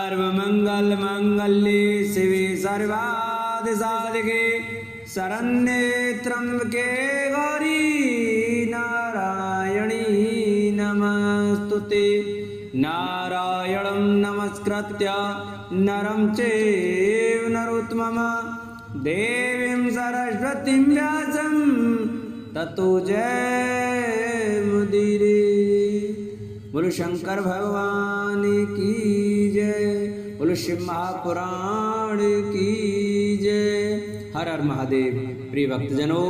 सर्वमंगल मांगल्ये शिवे सर्वार्थ साधिके शरण्ये त्र्यंबके गौरी नारायणी नमस्तुते। नारायणं नमस्कृत्य नरं चैव नरोत्तमं देवीं सरस्वतीं व्यासं ततो जयमुदीरये। बोलो शंकर भगवान की जय, बोलो शिव महापुराण की जय। हर हर महादेव। प्रिय भक्तजनों,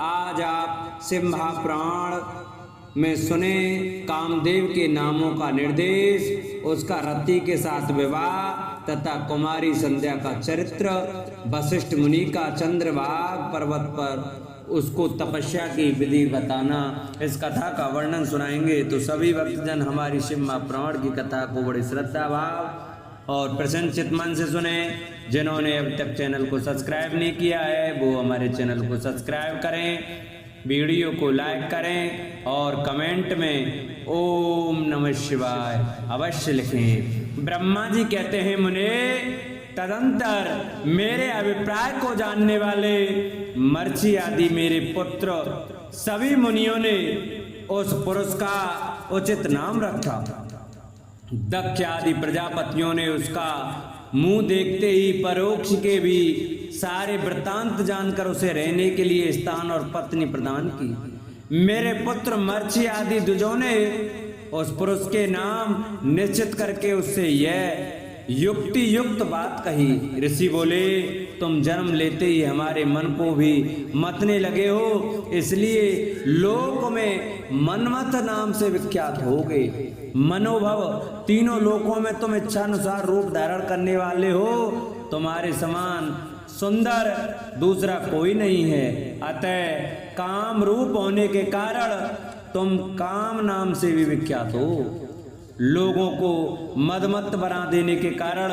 आज आप शिव महापुराण में सुने कामदेव के नामों का निर्देश, उसका रति के साथ विवाह तथा कुमारी संध्या का चरित्र, वशिष्ठ मुनि का चंद्रभाग पर्वत पर उसको तपस्या की विधि बताना, इस कथा का वर्णन सुनाएंगे। तो सभी भक्तजन हमारी शिव महापुराण की कथा को बड़ी श्रद्धा भाव और प्रसन्नचित मन से सुने। जिन्होंने अब तक चैनल को सब्सक्राइब नहीं किया है वो हमारे चैनल को सब्सक्राइब करें, वीडियो को लाइक करें और कमेंट में ओम नमः शिवाय अवश्य लिखें। ब्रह्मा जी कहते हैं, मुने तदंतर मेरे अभिप्राय को जानने वाले मर्ची आदि मेरे पुत्र सभी मुनियों ने उस पुरुष का उचित नाम रखा। दक्ष आदि प्रजापतियों ने उसका मुंह देखते ही परोक्ष के भी सारे वृत्तांत जानकर उसे रहने के लिए स्थान और पत्नी प्रदान की। मेरे पुत्र मर्ची आदि द्विजों ने उस पुरुष के नाम निश्चित करके उससे यह युक्ति युक्त बात कही। ऋषि बोले, तुम जन्म लेते ही हमारे मन को भी मतने लगे हो, इसलिए लोक में मनमथ नाम से विख्यात हो गए। मनोभव तीनों लोकों में तुम इच्छानुसार रूप धारण करने वाले हो, तुम्हारे समान सुंदर दूसरा कोई नहीं है। अतः काम रूप होने के कारण तुम काम नाम से भी विख्यात हो। लोगों को मदमत्त बना देने के कारण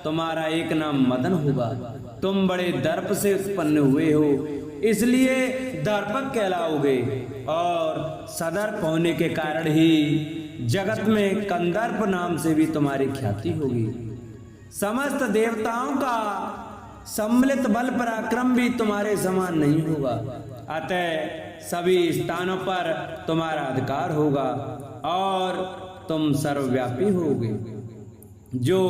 तुम्हारा एक नाम मदन होगा। तुम बड़े दर्प से उत्पन्न हुए हो, इसलिए दर्पक कहलाओगे, और सदर्प होने के कारण ही जगत में कंदर्प नाम से भी तुम्हारी ख्याति होगी। समस्त देवताओं का सम्मिलित बल पराक्रम भी तुम्हारे समान नहीं होगा, अतः सभी स्थानों पर तुम्हारा अधिकार होगा और तुम सर्वव्यापी होगे। जो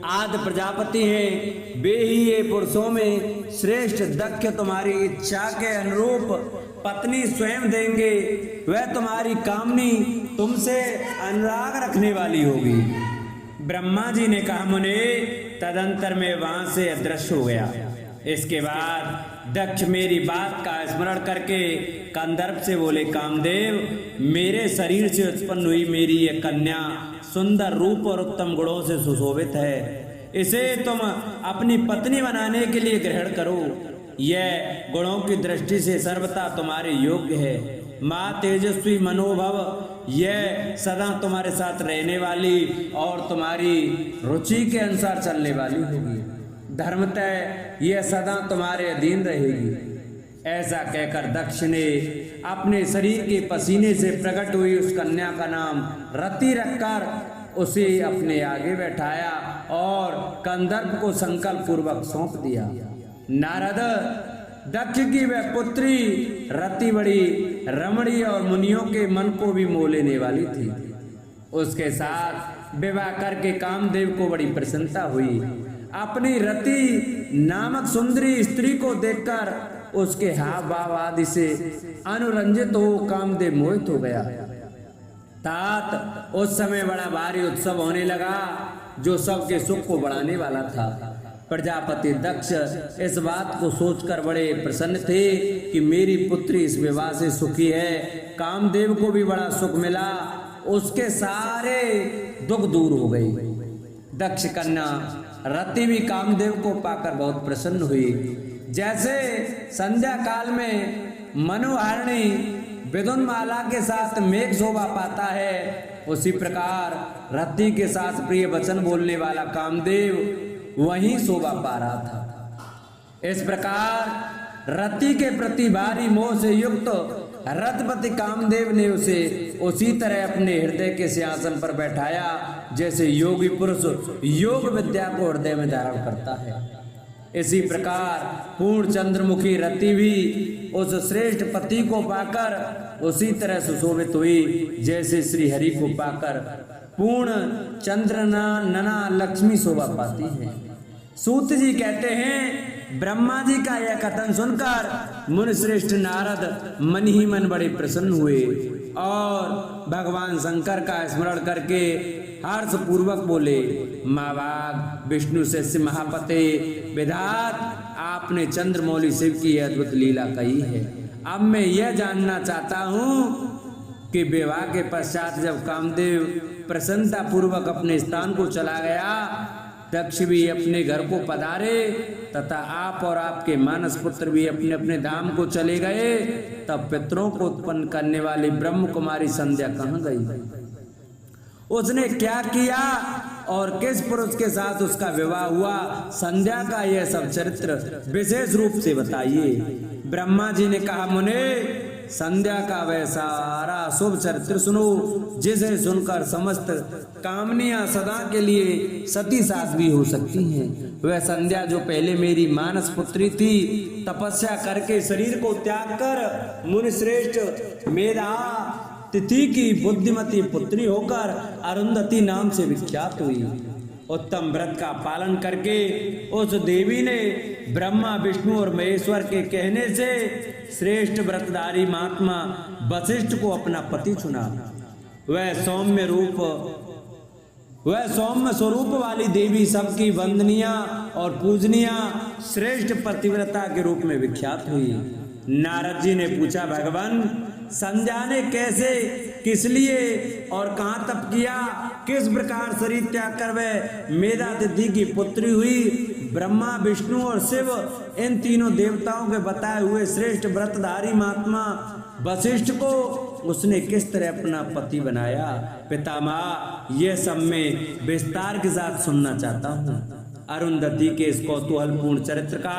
आदि प्रजापति हैं वे ही ये पुरुषों में श्रेष्ठ दक्ष तुम्हारी इच्छा के अनुरूप पत्नी स्वयं देंगे। वह तुम्हारी कामनी तुमसे अनुराग रखने वाली होगी। ब्रह्मा जी ने कहा, मुने तदंतर में वहां से अदृश्य हो गया। इसके बाद दक्ष मेरी बात का स्मरण करके कंदर्प से बोले, कामदेव मेरे शरीर से उत्पन्न हुई मेरी ये कन्या सुंदर रूप और उत्तम गुणों से सुशोभित है, इसे तुम अपनी पत्नी बनाने के लिए ग्रहण करो। यह गुणों की दृष्टि से सर्वथा तुम्हारे योग्य है। माँ तेजस्वी मनोभव, यह सदा तुम्हारे साथ रहने वाली और तुम्हारी रुचि के अनुसार चलने वाली होगी। धर्मतः यह सदा तुम्हारे अधीन रहेगी। ऐसा कहकर दक्ष ने अपने शरीर के पसीने से प्रकट हुई उस कन्या का नाम रति रखकर उसे अपने आगे बैठाया और कंदर्प को संकल्प पूर्वक सौंप दिया। नारद, दक्ष की वह पुत्री रति बड़ी रमणीय और मुनियों के मन को भी मोह लेने वाली थी। उसके साथ विवाह करके कामदेव को बड़ी प्रसन्नता हुई। अपनी रति नामक सुंदरी स्त्री को देखकर उसके हाव भाव आदि से अनुरंजित हो कामदेव मोहित हो गया। तात उस समय बड़ा भारी उत्सव होने लगा जो सबके सुख को बढ़ाने वाला था। प्रजापति दक्ष इस बात को सोचकर बड़े प्रसन्न थे कि मेरी पुत्री इस विवाह से सुखी है। कामदेव को भी बड़ा सुख मिला, उसके सारे दुख दूर हो गए। दक्ष कन्या रति भी कामदेव को पाकर बहुत प्रसन्न हुई। जैसे संध्या काल में मनोहारिणी विद्युन्माला के साथ मेघ शोभा पाता है, उसी प्रकार रति के साथ प्रिय वचन बोलने वाला कामदेव वहीं शोभा पा रहा था। इस प्रकार रति के प्रति भारी मोह से युक्त रथपति कामदेव ने उसे उसी तरह अपने हृदय के सिंहासन पर बैठाया जैसे योगी पुरुष योग विद्या को हृदय में धारण करता है। इसी प्रकार पूर्ण चंद्रमुखी रति भी उस श्रेष्ठ पति को पाकर उसी तरह सुशोभित हुई जैसे श्री हरि को पाकर पूर्ण नना लक्ष्मी शोभा पाती है। सूत जी कहते हैं, ब्रह्मा जी का यह कथन सुनकर मुनि श्रेष्ठ नारद मन ही मन बड़े प्रसन्न हुए और भगवान शंकर का स्मरण करके हर्ष पूर्वक बोले, मावाग विष्णु से महापते विधात, आपने चंद्रमौली शिव की अद्भुत लीला कही है। अब मैं यह जानना चाहता हूँ कि विवाह के पश्चात जब कामदेव प्रसन्नता पूर्वक अपने स्थान को चला गया, दक्ष भी अपने घर को पधारे तथा आप और आपके मानस पुत्र भी अपने अपने धाम को चले गए, तब पितरों को उत्पन्न करने वाली ब्रह्म कुमारी संध्या कहाँ गई? उसने क्या किया और किस पुरुष के साथ उसका विवाह हुआ? संध्या का यह सब चरित्र विशेष रूप से बताइए। ब्रह्मा जी ने कहा, मुने संध्या का वह सारा शुभ चरित्र सुनो जिसे सुनकर समस्त कामनियां सदा के लिए सती साध्वी हो सकती हैं। वह संध्या जो पहले मेरी मानस पुत्री थी, तपस्या करके शरीर को त्याग कर मुनि श्रेष्ठ मेधा तिथि की बुद्धिमती पुत्री होकर अरुंधति नाम से विख्यात हुई। उत्तम व्रत का पालन करके उस देवी ने ब्रह्मा विष्णु और महेश्वर के कहने से श्रेष्ठ व्रतधारी महात्मा वशिष्ठ को अपना पति चुना। वह सौम्य स्वरूप वाली देवी सबकी वंदनीय और पूजनीय श्रेष्ठ पतिव्रता के रूप में विख्यात हुई। नारद जी ने पूछा, भगवान संध्या ने कैसे, किस लिए और कहाँ तप किया? किस प्रकार शरीर त्याग कर वह मेधातिथि की पुत्री हुई? ब्रह्मा विष्णु और शिव इन तीनों देवताओं के बताए हुए श्रेष्ठ व्रतधारी महात्मा वशिष्ठ को उसने किस तरह अपना पति बनाया? पितामह, यह सब मैं विस्तार के साथ सुनना चाहता हूँ। अरुंधति के इस कौतूहलपूर्ण चरित्र का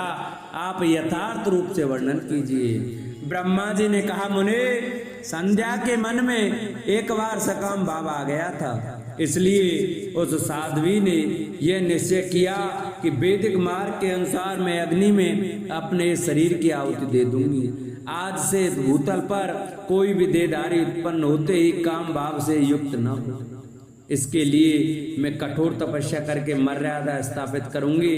आप यथार्थ रूप से वर्णन कीजिए। ब्रह्मा जी ने कहा, मुने संध्या के मन में एक बार सकाम भाव आ गया था, इसलिए उस साध्वी ने यह निश्चय किया कि वैदिक मार्ग के अनुसार मैं अग्नि में अपने शरीर की आहुति दे दूंगी। आज से भूतल पर कोई भी देहधारी उत्पन्न होते ही काम भाव से युक्त न हो। इसके लिए मैं कठोर तपस्या करके मर्यादा स्थापित करूंगी।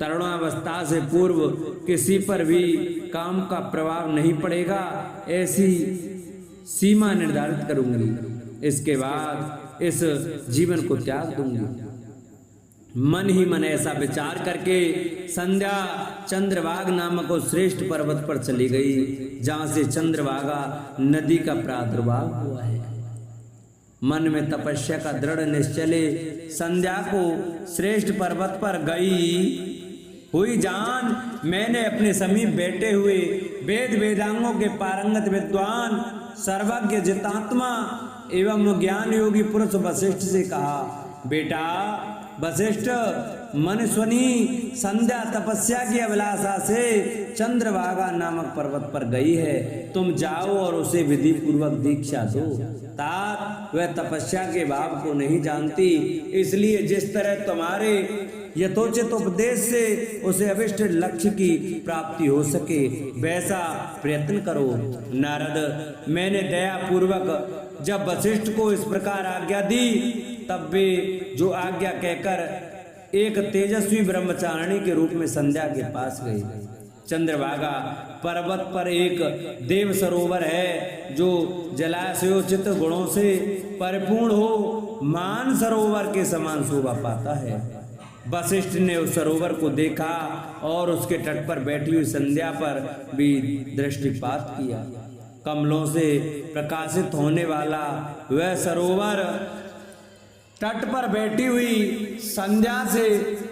तरुणावस्था से पूर्व किसी पर भी काम का प्रभाव नहीं पड़ेगा, ऐसी सीमा निर्धारित करूंगी। इसके बाद इस जीवन को त्याग दूंगी। मन ही मन ऐसा विचार करके संध्या चंद्रभागा नामक उस श्रेष्ठ पर्वत पर चली गई, जहां से चंद्रभागा नदी का प्रादुर्भाव हुआ है। मन में तपस्या का दृढ़ निश्चय संध्या को श्रेष्ठ पर्वत पर गई हुई जान मैंने अपने समीप बैठे हुए वेद वेदांगों के पारंगत विद्वान सर्वज्ञ जितात्मा एवं ज्ञान योगी पुरुष वशिष्ठ से कहा, बेटा वशिष्ठ, मनुष्वनी संध्या तपस्या की अभिलाषा से चंद्रभागा नामक पर्वत पर गई है। तुम जाओ और उसे विधि पूर्वक दीक्षा दो। तात वह तपस्या के भाव को नहीं जानती, इसलिए जिस तरह तुम्हारे यथोचित उपदेश से उसे अभिष्ट लक्ष्य की प्राप्ति हो सके वैसा प्रयत्न करो। नारद, मैंने दया पूर्वक जब वशिष्ठ को इस प्रकार आज्ञा दी, तब वे जो आज्ञा कहकर एक तेजस्वी ब्रह्मचारिणी के रूप में संध्या के पास गई। चंद्रभागा पर्वत पर एक देव सरोवर है जो जलाशयोचित गुणों से परिपूर्ण हो मान सरोवर के समान शोभा पाता है। वशिष्ठ ने उस सरोवर को देखा और उसके तट पर बैठी हुई संध्या पर भी दृष्टिपात किया। कमलों से प्रकाशित होने वाला वह सरोवर तट पर बैठी हुई संध्या से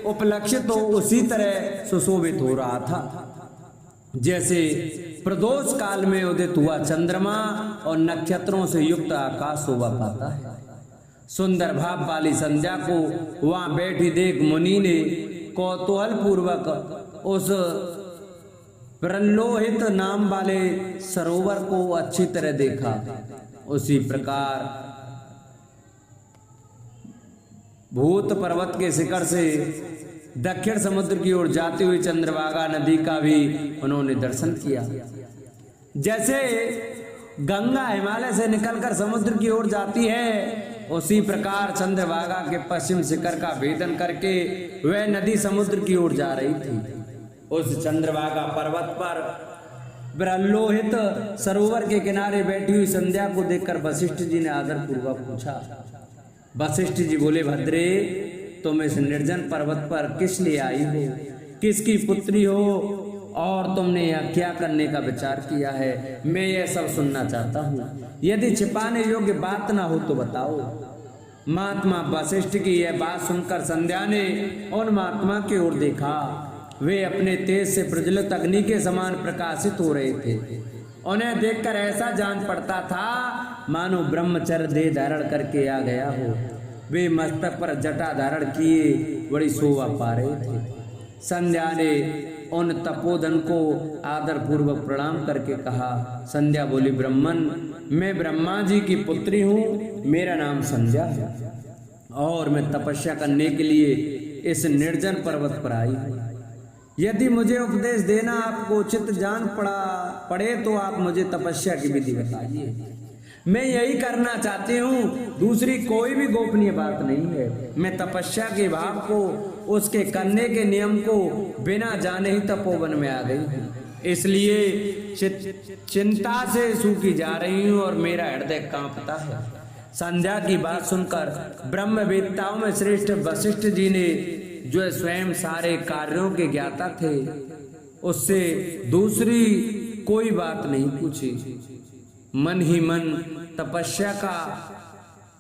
उपलक्षित हो उसी तरह सुशोभित हो रहा था जैसे प्रदोष काल में उदित हुआ चंद्रमा और नक्षत्रों से युक्त आकाश शोभा पाता है। सुंदर भाव वाली संध्या को वहां बैठी देख मुनि ने कौतूहल पूर्वक उस प्रलोहित नाम वाले सरोवर को अच्छी तरह देखा। उसी प्रकार भूत पर्वत के शिखर से दक्षिण समुद्र की ओर जाती हुई चंद्रभागा नदी का भी उन्होंने दर्शन किया। जैसे गंगा हिमालय से निकलकर समुद्र की ओर जाती है, उसी प्रकार चंद्रभागा के पश्चिम शिखर का भेदन करके वह नदी समुद्र की ओर जा रही थी। उस चंद्रभागा पर्वत पर प्रलोहित सरोवर के किनारे बैठी हुई संध्या को देखकर वशिष्ठ जी ने आदर पूर्वक पूछा। वशिष्ठ जी बोले, भद्रे, तुम इस निर्जन पर्वत पर किस लिए आई हो, किसकी पुत्री हो और तुमने यह क्या करने का विचार किया है? मैं यह सब सुनना चाहता हूँ। यदि छिपाने योग्य बात ना हो तो बताओ। महात्मा वशिष्ठ की यह बात सुनकर संध्या ने उन महात्मा की ओर देखा। वे अपने तेज से प्रज्वलित अग्नि के समान प्रकाशित हो रहे थे। उन्हें देखकर ऐसा जान पड़ता था मानो ब्रह्मचर्य देह धारण करके आ गया हो। वे मस्तक पर जटा धारण किए बड़ी शोभा पा रहे थे। संध्या ने उन तपोधन को आदर पूर्वक प्रणाम करके कहा। संध्या बोली, ब्राह्मण, मैं ब्रह्मा जी की पुत्री हूँ, मेरा नाम संध्या है और मैं तपस्या करने के लिए इस निर्जन पर्वत पर आई हूँ। यदि मुझे उपदेश देना आपको उचित जान पड़े तो आप मुझे तपस्या की विधि बताइए। मैं यही करना चाहती हूँ, दूसरी कोई भी गोपनीय बात नहीं है। मैं तपस्या के भाव को, उसके करने के नियम को बिना जाने ही तपोवन में आ गई हूँ। इसलिए चिंता से सूखी जा रही हूँ और मेरा हृदय कांपता है। संध्या की बात सुनकर ब्रह्मवेत्ताओं में श्रेष्ठ वशिष्ठ जी ने, जो स्वयं सारे कार्यों के ज्ञाता थे, उससे दूसरी कोई बात नहीं पूछी। मन ही मन तपस्या का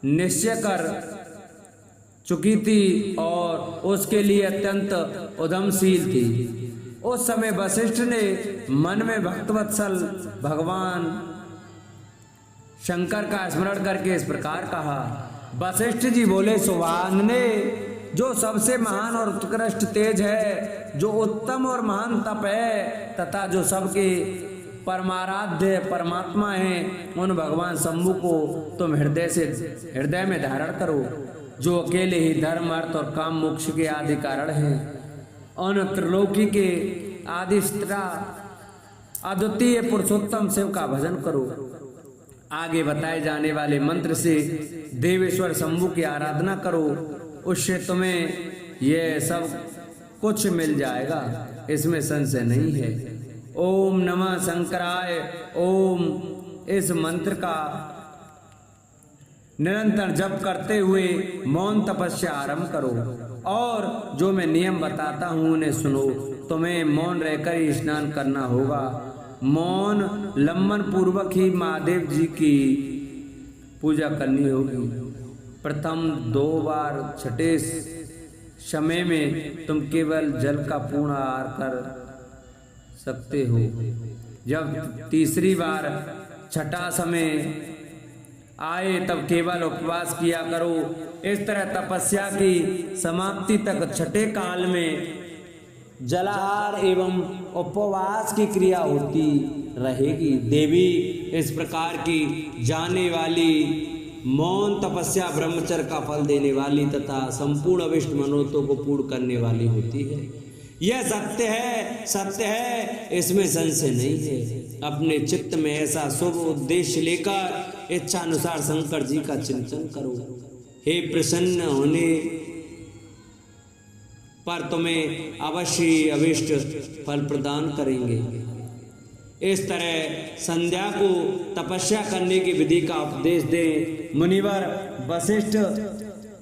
निश्चय कर चुकी थी और उसके लिए अत्यंत उद्यमशील थी। उस समय वशिष्ठ ने मन में भक्तवत्सल भगवान शंकर का स्मरण करके इस प्रकार कहा। वशिष्ठ जी बोले, सुभान ने जो सबसे महान और उत्कृष्ट तेज है, जो उत्तम और महान तप है तथा जो सबके परमाराध्य परमात्मा हैं, उन भगवान शंभु को तुम हृदय में धारण करो, जो अकेले ही धर्म अर्थ और काम मोक्ष के आदि कारण हैं। उन त्रिलोकी के आदिष्टा अद्वितीय पुरुषोत्तम शिव का भजन करो। आगे बताए जाने वाले मंत्र से देवेश्वर शंभु की आराधना करो, उससे तुम्हें यह सब कुछ मिल जाएगा, इसमें संशय नहीं है। ओम नमः शंकराय ओम, इस मंत्र का निरंतर जप करते हुए मौन तपस्या आरंभ करो और जो मैं नियम बताता हूँ उन्हें सुनो। तुम्हें मौन रहकर ही स्नान करना होगा। मौन लंबन पूर्वक ही महादेव जी की पूजा करनी होगी। प्रथम 2 बार, छठे समय में तुम केवल जल का पूर्ण आहार कर सकते हो। जब तीसरी बार छठा समय आए तब केवल उपवास किया करो। इस तरह तपस्या की समाप्ति तक छठे काल में जलाहार एवं उपवास की क्रिया होती रहेगी। देवी, इस प्रकार की जाने वाली मौन तपस्या ब्रह्मचर्य का फल देने वाली तथा संपूर्ण अभिष्ट मनोरथों को पूर्ण करने वाली होती है। यह सत्य है, सत्य है, इसमें संशय नहीं है। अपने चित्त में ऐसा शुभ उद्देश्य लेकर इच्छा अनुसार शंकर जी का चिंतन करो। हे प्रसन्न होने पर तुम्हें अवश्य अभिष्ट फल प्रदान करेंगे। इस तरह संध्या को तपस्या करने की विधि का उपदेश दे मुनिवर वशिष्ठ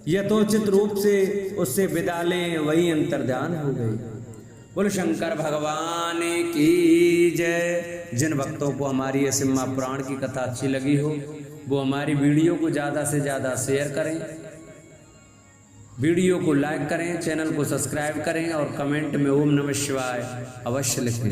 यथोचित रूप से उससे विदा लें, वही अंतर्ध्यान हो गए। बोलो शंकर भगवान की जय। जिन भक्तों को हमारी ये सिम्हा पुराण की कथा अच्छी लगी हो वो हमारी वीडियो को ज़्यादा से ज़्यादा शेयर करें, वीडियो को लाइक करें, चैनल को सब्सक्राइब करें और कमेंट में ओम नमः शिवाय अवश्य लिखें।